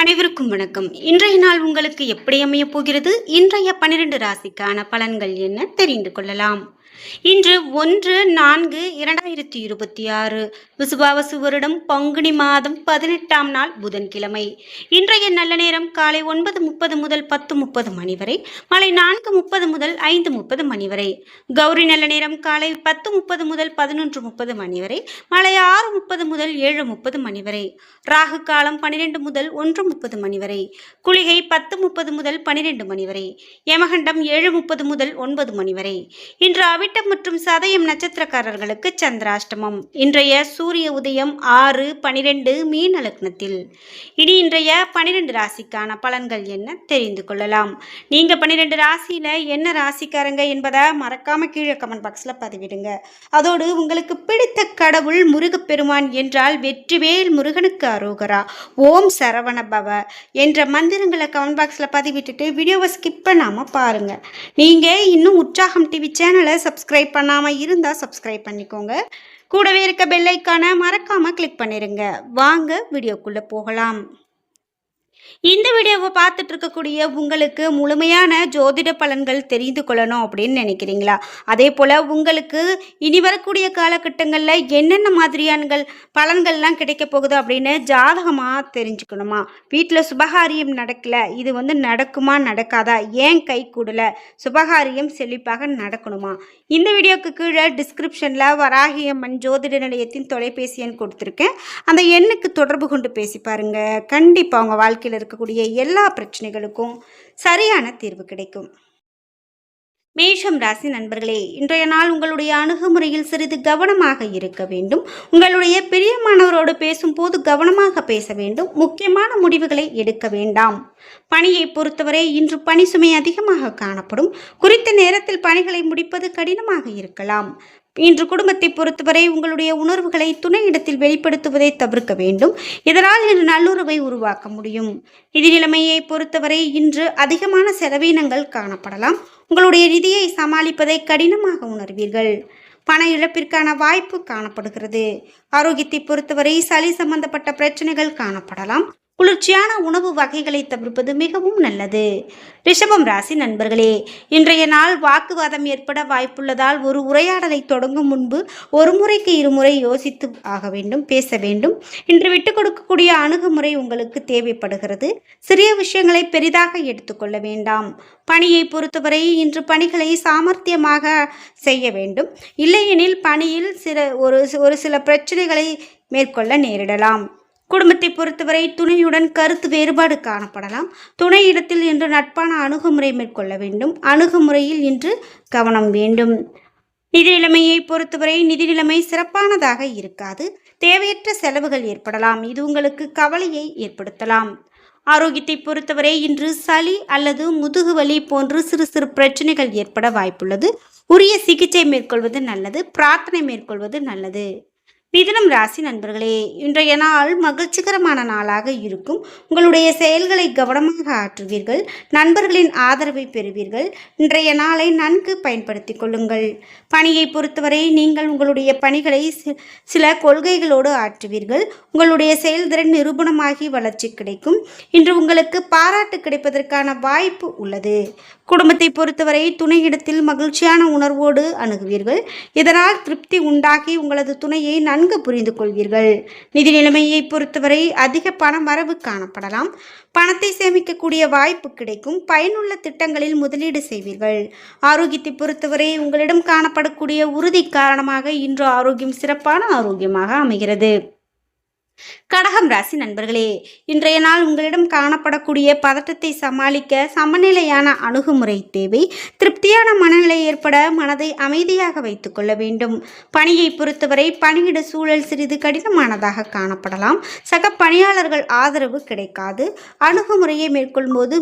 அனைவருக்கும் வணக்கம். இன்றைய நாள் உங்களுக்கு எப்படி அமைய போகிறது? இன்றைய 12 ராசிக்கான பலன்கள் என்ன தெரிந்து கொள்ளலாம். இன்று 1/4/2026 விசுவாவசு வருடம் பங்குனி மாதம் 18ஆம் நாள் புதன்கிழமை. இன்றைய நல்ல நேரம் காலை 9:30 முதல் 10:30 மணி வரை, மாலை 4:30 முதல் 5:30 மணி வரை. கௌரி நல்ல நேரம் காலை 10:30 முதல் 11:30 மணி வரை, மாலை 6:30 முதல் 7:30 மணி வரை. ராகு காலம் 12 முதல் 1:30 மணி வரை. குளிகை 10:30 முதல் 12 மணி வரை. யமகண்டம் 7:30 முதல் 9 மணி வரை. இன்று அவிட்டம் மற்றும் சதயம் நட்சத்திரக்காரர்களுக்கு சந்திராஷ்டமம். இன்றைய சூரிய உதயம் 6:12 மீன லக்னத்தில். இனி இன்றைய 12 ராசிக்கான பலன்கள் என்ன தெரிந்து கொள்ளலாம். நீங்க 12 ராசியில என்ன ராசிக்காரங்க என்பதை மறக்காம கீழே கமெண்ட் பாக்ஸ்ல பதிவிடுங்க. அதோடு உங்களுக்கு பிடித்த கடவுள் முருகப்பெருமான் என்றால் வெற்றிவேல் முருகனுக்கு அரோகரா, ஓம் சரவண பவ என்ற மந்திரங்களை கமெண்ட் பாக்ஸ்ல பதிவிட்டுட்டு வீடியோவை ஸ்கிப் பண்ணாம பாருங்க. நீங்க இன்னும் உற்சாகம் டிவி சேனலை சப்ஸ்கிரைப் பண்ணாம இருந்தா சப்ஸ்கிரைப் பண்ணிக்கோங்க. கூடவே இருக்க பெல் ஐகானை மறக்காம கிளிக் பண்ணிருங்க. வாங்க வீடியோக்குள்ள போகலாம். இந்த வீடியோவை பார்த்துட்டு இருக்கக்கூடிய உங்களுக்கு முழுமையான ஜோதிட பலன்கள் தெரிந்து கொள்ளணும் அப்படின்னு நினைக்கிறீங்களா? அதே போல் உங்களுக்கு இனி வரக்கூடிய காலகட்டங்களில் என்னென்ன மாதிரியான பலன்கள்லாம் கிடைக்க போகுது அப்படின்னு ஜாதகமாக தெரிஞ்சுக்கணுமா? வீட்டில் சுபகாரியம் நடக்கலை, இது நடக்குமா நடக்காதா, ஏன் கை கூடலை, சுபகாரியம் செழிப்பாக நடக்கணுமா? இந்த வீடியோக்கு கீழே டிஸ்கிரிப்ஷனில் வராகியம்மன் ஜோதிட நிலையத்தின் தொலைபேசி எண் கொடுத்துருக்கேன். அந்த எண்ணுக்கு தொடர்பு கொண்டு பேசி பாருங்க. கண்டிப்பாக உங்கள் வாழ்க்கையில் இருக்கக்கூடிய எல்லா பிரச்சனைகளுக்கும் சரியான தீர்வு கிடைக்கும். மேஷம் ராசி நண்பர்களே, இன்றைய நாள் உங்களுடைய அணுகுமுறையில் சிறிது கவனமாக இருக்க வேண்டும். உங்களுடைய பிரியமானவரோடு பேசும்போது கவனமாக பேச வேண்டும். முக்கியமான முடிவுகளை எடுக்க வேண்டாம். பணியை பொறுத்தவரை இன்று பணி சுமை அதிகமாக காணப்படும். குறித்த நேரத்தில் பணிகளை முடிப்பது கடினமாக இருக்கலாம். இன்று குடும்பத்தை பொறுத்தவரை உங்களுடைய உணர்வுகளை துணையிடத்தில் வெளிப்படுத்துவதை தவிர்க்க வேண்டும். இதனால் இன்று நல்லுறவை உருவாக்க முடியும். நிதி நிலைமையை பொறுத்தவரை இன்று அதிகமான செலவினங்கள் காணப்படலாம். உங்களுடைய நிதியை சமாளிப்பதை கடினமாக உணர்வீர்கள். பண இழப்பிற்கான வாய்ப்பு காணப்படுகிறது. ஆரோக்கியத்தை பொறுத்தவரை சளி சம்பந்தப்பட்ட பிரச்சனைகள் காணப்படலாம். குளிர்ச்சியான உணவு வகைகளை தவிர்ப்பது மிகவும் நல்லது. ரிஷபம் ராசி நண்பர்களே, இன்றைய நாள் வாக்குவாதம் ஏற்பட வாய்ப்புள்ளதால் ஒரு உரையாடலை தொடங்கும் முன்பு ஒரு முறைக்கு இருமுறை யோசித்து பேச வேண்டும். இன்று விட்டுக் கொடுக்கக்கூடிய அணுகுமுறை உங்களுக்கு தேவைப்படுகிறது. சிறிய விஷயங்களை பெரிதாக எடுத்துக்கொள்ள வேண்டாம். பணியை பொறுத்தவரை இன்று பணிகளை சாமர்த்தியமாக செய்ய வேண்டும். இல்லையெனில் பணியில் ஒரு சில பிரச்சனைகளை மேற்கொள்ள நேரிடலாம். குடும்பத்தை பொறுத்தவரை துணையுடன் கருத்து வேறுபாடு காணப்படலாம். துணையிடத்தில் இன்று நட்பான அணுகுமுறை மேற்கொள்ள வேண்டும். அணுகுமுறையில் இன்று கவனம் வேண்டும். நிதி நிலைமையை பொறுத்தவரை நிதி நிலைமை சிறப்பானதாக இருக்காது. தேவையற்ற செலவுகள் ஏற்படலாம். இது உங்களுக்கு கவலையை ஏற்படுத்தலாம். ஆரோக்கியத்தை பொறுத்தவரை இன்று சளி அல்லது முதுகுவலி போன்று சிறு சிறு பிரச்சனைகள் ஏற்பட வாய்ப்புள்ளது. உரிய சிகிச்சை மேற்கொள்வது நல்லது. பிரார்த்தனை மேற்கொள்வது நல்லது. மிதுனம் ராசி நண்பர்களே, இன்றைய நாள் மகிழ்ச்சிகரமான நாளாக இருக்கும். உங்களுடைய செயல்களை கவனமாக ஆற்றுவீர்கள். நண்பர்களின் ஆதரவை பெறுவீர்கள். இன்றைய நாளை நன்கு பயன்படுத்திக் கொள்ளுங்கள். பணியை பொறுத்தவரை நீங்கள் உங்களுடைய பணிகளை சில கொள்கைகளோடு ஆற்றுவீர்கள். உங்களுடைய செயல்திறன் நிரூபணமாகி வளர்ச்சி கிடைக்கும். இன்று உங்களுக்கு பாராட்டு கிடைப்பதற்கான வாய்ப்பு உள்ளது. குடும்பத்தை பொறுத்தவரை துணையிடத்தில் மகிழ்ச்சியான உணர்வோடு அணுகுவீர்கள். இதனால் திருப்தி உண்டாகி உங்களது துணையை நன்கு புரிந்து கொள்வீர்கள். நிதி நிலைமையை பொறுத்தவரை அதிக பண வரவு காணப்படலாம். பணத்தை சேமிக்கக்கூடிய வாய்ப்பு கிடைக்கும். பயனுள்ள திட்டங்களில் முதலீடு செய்வீர்கள். ஆரோக்கியத்தை பொறுத்தவரை உங்களிடம் காணப்படக்கூடிய உறுதி காரணமாக இன்று ஆரோக்கியம் சிறப்பான ஆரோக்கியமாக அமைகிறது. கடகம் ராசி நண்பர்களே, இன்றைய நாள் உங்களிடம் காணப்படக்கூடிய பதட்டத்தை சமாளிக்க சமநிலையான அணுகுமுறை தேவை. திருப்தியான மனநிலை ஏற்பட மனதை அமைதியாக வைத்துக் கொள்ள வேண்டும். பணியை பொறுத்தவரை பணியிட சூழல் சிறிது கடினமானதாக காணப்படலாம். சக பணியாளர்கள் ஆதரவு கிடைக்காது. அணுகுமுறையை மேற்கொள்ளும்போது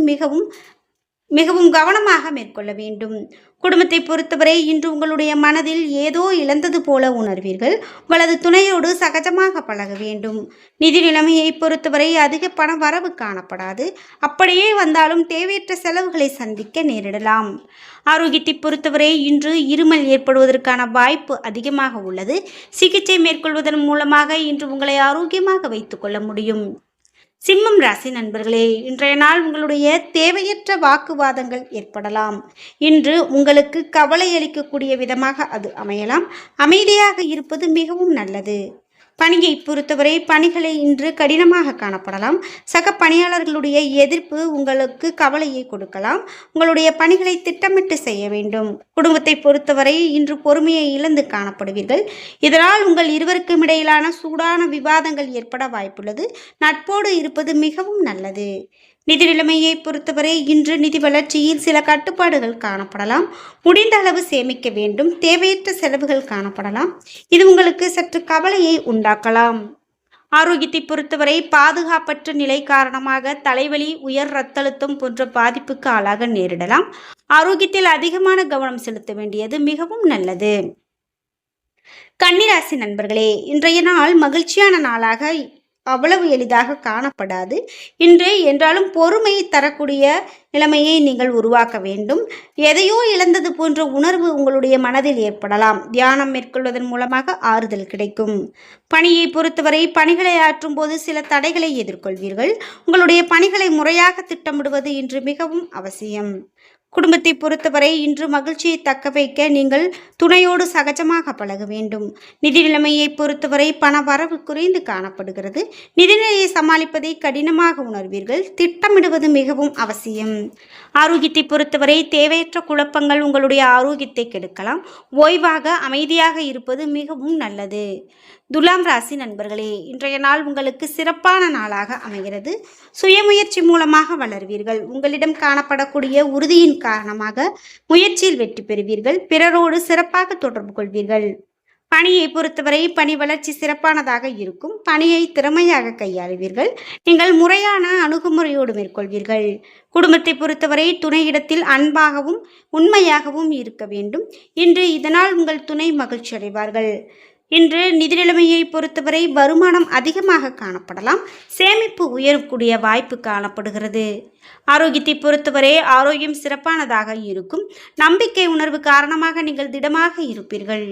மிகவும் கவனமாக மேற்கொள்ள வேண்டும். குடும்பத்தை பொறுத்தவரை இன்று உங்களுடைய மனதில் ஏதோ இழந்தது போல உணர்வீர்கள். உங்களது துணையோடு சகஜமாக பழக வேண்டும். நிதி நிலைமையை பொறுத்தவரை அதிக பண வரவு காணப்படாது. அப்படியே வந்தாலும் தேவையற்ற செலவுகளை சந்திக்க நேரிடலாம். ஆரோக்கியத்தை பொறுத்தவரை இன்று இருமல் ஏற்படுவதற்கான வாய்ப்பு அதிகமாக உள்ளது. சிகிச்சை மேற்கொள்வதன் மூலமாக இன்று உங்களை ஆரோக்கியமாக வைத்துக் கொள்ள முடியும். சிம்மம் ராசி நண்பர்களே, இன்றைய நாள் உங்களுடைய தேவையற்ற வாக்குவாதங்கள் ஏற்படலாம். இன்று உங்களுக்கு கவலை அளிக்கக்கூடிய விதமாக அது அமையலாம். அமைதியாக இருப்பது மிகவும் நல்லது. பணியை பொறுத்தவரை பணிகளை இன்று கடினமாக காணப்படலாம். சக பணியாளர்களுடைய எதிர்ப்பு உங்களுக்கு கவலையை கொடுக்கலாம். உங்களுடைய பணிகளை திட்டமிட்டு செய்ய வேண்டும். குடும்பத்தை பொறுத்தவரை இன்று பொறுமையை இழந்து காணப்படுவீர்கள். இதனால் உங்கள் இருவருக்கும் இடையிலான சூடான விவாதங்கள் ஏற்பட வாய்ப்புள்ளது. நட்போடு இருப்பது மிகவும் நல்லது. நிதி நிலைமையை பொறுத்தவரை இன்று நிதி வளர்ச்சியில் சில கட்டுப்பாடுகள் காணப்படலாம். முடிந்த அளவு சேமிக்க வேண்டும். தேவையற்ற செலவுகள் காணப்படலாம். இது உங்களுக்கு சற்று கவலையை உண்டாக்கலாம். ஆரோக்கியத்தை பொறுத்தவரை பாதுகாப்பற்ற நிலை காரணமாக தலைவலி, உயர் இரத்த அழுத்தம் போன்ற பாதிப்புக்கு ஆளாக நேரிடலாம். ஆரோக்கியத்தில் அதிகமான கவனம் செலுத்த வேண்டியது மிகவும் நல்லது. கன்னிராசி நண்பர்களே, இன்றைய நாள் மகிழ்ச்சியான நாளாக அவ்வளவு எளிதாக காணப்படாது. இன்று என்றாலும் பொறுமையை தரக்கூடிய நிலைமையை நீங்கள் உருவாக்க வேண்டும். எதையோ இழந்தது போன்ற உணர்வு உங்களுடைய மனதில் ஏற்படலாம். தியானம் மேற்கொள்வதன் மூலமாக ஆறுதல் கிடைக்கும். பணியை பொறுத்தவரை பணிகளை ஆற்றும் போது சில தடைகளை எதிர்கொள்வீர்கள். உங்களுடைய பணிகளை முறையாக திட்டமிடுவது இன்று மிகவும் அவசியம். குடும்பத்தை பொறுத்தவரை இன்று மகிழ்ச்சியை தக்க வைக்க நீங்கள் துணையோடு சகஜமாக பழக வேண்டும். நிதி நிலைமையை பொறுத்தவரை பண வரவு குறைந்து காணப்படுகிறது. நிதிநிலையை சமாளிப்பதை கடினமாக உணர்வீர்கள். திட்டமிடுவது மிகவும் அவசியம். ஆரோக்கியத்தை பொறுத்தவரை தேவையற்ற குழப்பங்கள் உங்களுடைய ஆரோக்கியத்தை கெடுக்கலாம். ஓய்வாக அமைதியாக இருப்பது மிகவும் நல்லது. துலாம் ராசி நண்பர்களே, இன்றைய நாள் உங்களுக்கு சிறப்பான நாளாக அமைகிறது. சுயமுயற்சி மூலமாக வளர்வீர்கள். உங்களிடம் காணப்படக்கூடிய உறுதியின் காரணமாக முயற்சியில் வெற்றி பெறுவீர்கள். பிறரோடு சிறப்பாக தொடர்பு கொள்வீர்கள். பணியை பொறுத்தவரை பணி வளர்ச்சி சிறப்பானதாக இருக்கும். பணியை திறமையாக கையாளுவீர்கள். நீங்கள் முறையான அணுகுமுறையோடு மேற்கொள்வீர்கள். குடும்பத்தை பொறுத்தவரை துணையிடத்தில் அன்பாகவும் உண்மையாகவும் இருக்க வேண்டும். இன்று இதனால் உங்கள் துணை மகிழ்ச்சி அடைவார்கள். இன்று நிதி நிலைமையை பொறுத்தவரை வருமானம் அதிகமாக காணப்படலாம். சேமிப்பு உயரக்கூடிய வாய்ப்பு காணப்படுகிறது. ஆரோக்கியத்தை பொறுத்தவரை ஆரோக்கியம் சிறப்பானதாக இருக்கும். நம்பிக்கை உணர்வு காரணமாக நீங்கள் திடமாக இருப்பீர்கள்.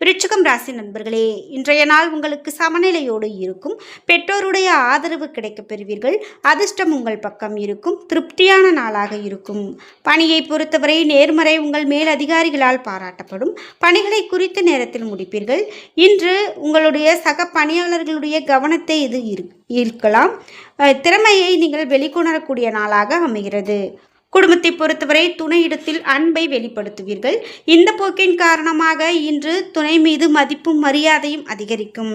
விருச்சிகம் ராசி நண்பர்களே, இன்றைய நாள் உங்களுக்கு சமநிலையோடு இருக்கும். பெற்றோருடைய ஆதரவு கிடைக்கப் பெறுவீர்கள். அதிர்ஷ்டம் உங்கள் பக்கம் இருக்கும். திருப்தியான நாளாக இருக்கும். பணியை பொறுத்தவரை நேர்மறை உங்கள் மேல் அதிகாரிகளால் பாராட்டப்படும். பணிகளை குறித்த நேரத்தில் முடிப்பீர்கள். இன்று உங்களுடைய சக பணியாளர்களுடைய கவனத்தை இது ஈர்க்கலாம். திறமையை நீங்கள் வெளிக்கொணரக்கூடிய நாளாக அமைகிறது. குடும்பத்தை பொறுத்தவரை துணையிடத்தில் அன்பை வெளிப்படுத்துவீர்கள். இந்த போக்கின் காரணமாக இன்று துணை மீது மதிப்பும் மரியாதையும் அதிகரிக்கும்.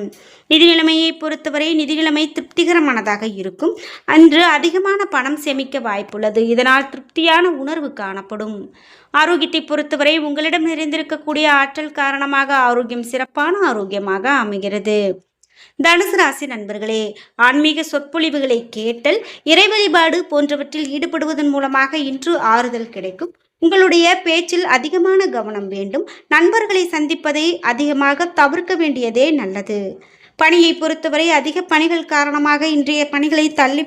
நிதி நிலைமையை பொறுத்தவரை நிதி நிலைமை திருப்திகரமானதாக இருக்கும். அன்று அதிகமான பணம் சேமிக்க வாய்ப்புள்ளது. இதனால் திருப்தியான உணர்வு காணப்படும். ஆரோக்கியத்தை பொறுத்தவரை உங்களிடம் நிறைந்திருக்கக்கூடிய ஆற்றல் காரணமாக ஆரோக்கியம் சிறப்பான ஆரோக்கியமாக அமைகிறது. தனுசு ராசி நண்பர்களே, ஆன்மீக சொற்பொழிவுகளை கேட்டல், இறை வழிபாடு போன்றவற்றில் ஈடுபடுவதன் மூலமாக இன்று ஆறுதல் கிடைக்கும். உங்களுடைய பேச்சில் அதிகமான கவனம் வேண்டும். நண்பர்களை சந்திப்பதை அதிகமாக தவிர்க்க வேண்டியதே நல்லது. பணியை பொறுத்தவரை அதிக பணிகள் காரணமாக இன்றைய பணிகளை தள்ளி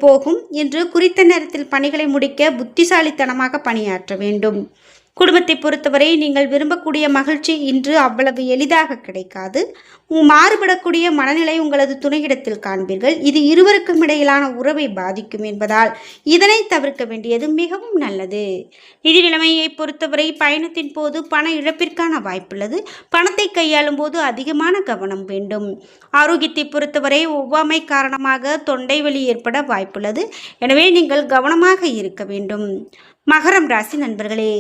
போகும் என்று குறித்த நேரத்தில் பணிகளை முடிக்க புத்திசாலித்தனமாக பணியாற்ற வேண்டும். குடும்பத்தை பொறுத்தவரை நீங்கள் விரும்பக்கூடிய மகிழ்ச்சி இன்று அவ்வளவு எளிதாக கிடைக்காது. மாறுபடக்கூடிய மனநிலை உங்களது துணையிடத்தில் காண்பீர்கள். இது இருவருக்கும் இடையிலான உறவை பாதிக்கும் என்பதால் இதனை தவிர்க்க வேண்டியது மிகவும் நல்லது. நிதி நிலைமையை பொறுத்தவரை பயணத்தின் போது பண இழப்பிற்கான வாய்ப்புள்ளது. பணத்தை கையாளும் போது அதிகமான கவனம் வேண்டும். ஆரோக்கியத்தை பொறுத்தவரை ஒவ்வாமை காரணமாக தொண்டை வலி ஏற்பட வாய்ப்புள்ளது. எனவே நீங்கள் கவனமாக இருக்க வேண்டும். மகரம் ராசி நண்பர்களே,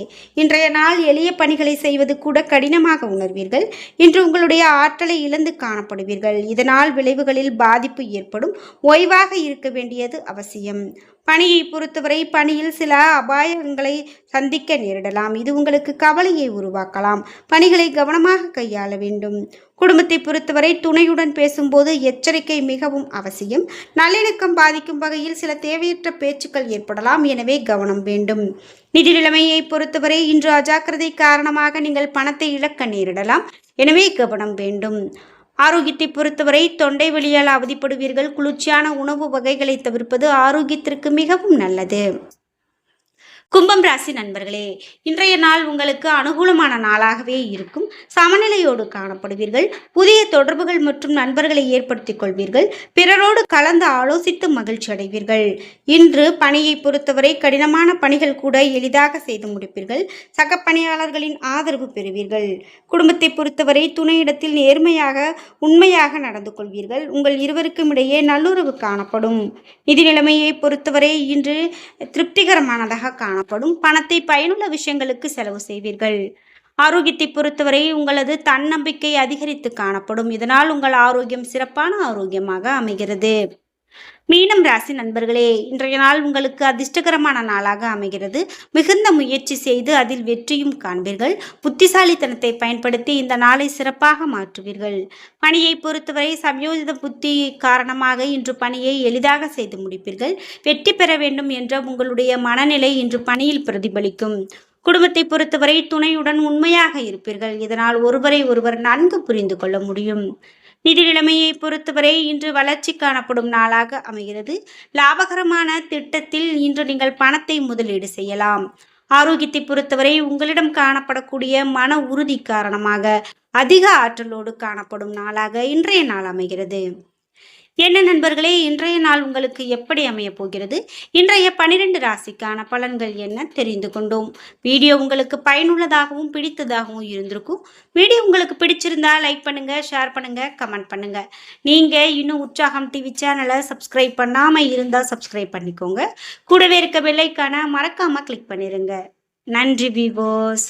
இன்றைய நாள் எளிய பணிகளை செய்வது கூட கடினமாக உணர்வீர்கள். இன்று உங்களுடைய ஆற்றலை இழந்து காணப்படுவீர்கள். இதனால் விளைவுகளில் பாதிப்பு ஏற்படும். ஓய்வாக இருக்க வேண்டியது அவசியம். பணியை பொறுத்தவரை பணியில் சில அபாயங்களை சந்திக்க நேரிடலாம். இது உங்களுக்கு கவலையை உருவாக்கலாம். பணிகளை கவனமாக கையாள வேண்டும். குடும்பத்தை பொறுத்தவரை துணையுடன் பேசும்போது எச்சரிக்கை மிகவும் அவசியம். நல்லிணக்கம் பாதிக்கும் வகையில் சில தேவையற்ற பேச்சுக்கள் ஏற்படலாம். எனவே கவனம் வேண்டும். நிதி நிலைமையை பொறுத்தவரை இன்று அஜாக்கிரதை காரணமாக நீங்கள் பணத்தை இழக்க நேரிடலாம். எனவே கவனம் வேண்டும். ஆரோக்கியத்தை பொறுத்தவரை தொண்டை வலியால் அவதிப்படுவீர்கள். குளிர்ச்சியான உணவு வகைகளை தவிர்ப்பது ஆரோக்கியத்திற்கு மிகவும் நல்லது. கும்பம் ராசி நண்பர்களே, இன்றைய நாள் உங்களுக்கு அனுகூலமான நாளாகவே இருக்கும். சமநிலையோடு காணப்படுவீர்கள். புதிய தொடர்புகள் மற்றும் நண்பர்களை ஏற்படுத்திக் கொள்வீர்கள். பிறரோடு கலந்து ஆலோசித்து மகிழ்ச்சி அடைவீர்கள். இன்று பணியை பொறுத்தவரை கடினமான பணிகள் கூட எளிதாக செய்து முடிப்பீர்கள். சக பணியாளர்களின் ஆதரவு பெறுவீர்கள். குடும்பத்தை பொறுத்தவரை துணையிடத்தில் நேர்மையாக உண்மையாக நடந்து கொள்வீர்கள். உங்கள் இருவருக்கும் இடையே நல்லுறவு காணப்படும். நிதி நிலைமையை பொறுத்தவரை இன்று திருப்திகரமானதாக காணப்படும். பணத்தை பயனுள்ள விஷயங்களுக்கு செலவு செய்வீர்கள். ஆரோக்கியத்தை பொறுத்தவரை உங்களது தன்னம்பிக்கை அதிகரித்து காணப்படும். இதனால் உங்கள் ஆரோக்கியம் சிறப்பான ஆரோக்கியமாக அமைகிறது. மீனம் ராசி நண்பர்களே, இன்றைய நாள் உங்களுக்கு அதிர்ஷ்டகரமான நாளாக அமைகிறது. மிகுந்த முயற்சி செய்து அதில் வெற்றியும் காண்பீர்கள். புத்திசாலித்தனத்தை பயன்படுத்தி இந்த நாளை சிறப்பாக மாற்றுவீர்கள். பணியை பொறுத்தவரை சமயோஜித புத்தி காரணமாக இன்று பணியை எளிதாக செய்து முடிப்பீர்கள். வெற்றி பெற வேண்டும் என்ற உங்களுடைய மனநிலை இன்று பணியில் பிரதிபலிக்கும். குடும்பத்தை பொறுத்தவரை துணையுடன் உண்மையாக இருப்பீர்கள். இதனால் ஒருவரை ஒருவர் நன்கு புரிந்து கொள்ள முடியும். நிதி நிலைமையை பொறுத்தவரை இன்று வளர்ச்சி காணப்படும் நாளாக அமைகிறது. லாபகரமான திட்டத்தில் இன்று நீங்கள் பணத்தை முதலீடு செய்யலாம். ஆரோக்கியத்தை பொறுத்தவரை உங்களிடம் காணப்படக்கூடிய மன உறுதி காரணமாக அதிக ஆற்றலோடு காணப்படும் நாளாக இன்றைய நாள் அமைகிறது. என்ன நண்பர்களே, இன்றைய நாள் உங்களுக்கு எப்படி அமைய போகிறது? இன்றைய 12 ராசிக்கான பலன்கள் என்ன தெரிந்து கொண்டோம். வீடியோ உங்களுக்கு பயனுள்ளதாகவும் பிடித்ததாகவும் இருந்திருக்கும். வீடியோ உங்களுக்கு பிடிச்சிருந்தா லைக் பண்ணுங்க, ஷேர் பண்ணுங்க, கமெண்ட் பண்ணுங்க. நீங்க இன்னும் உற்சாகம் டிவி சேனலை சப்ஸ்கிரைப் பண்ணாம இருந்தா சப்ஸ்கிரைப் பண்ணிக்கோங்க. கூடவே இருக்க பெல் ஐகானை மறக்காம கிளிக் பண்ணிருங்க. நன்றி வீவர்ஸ்.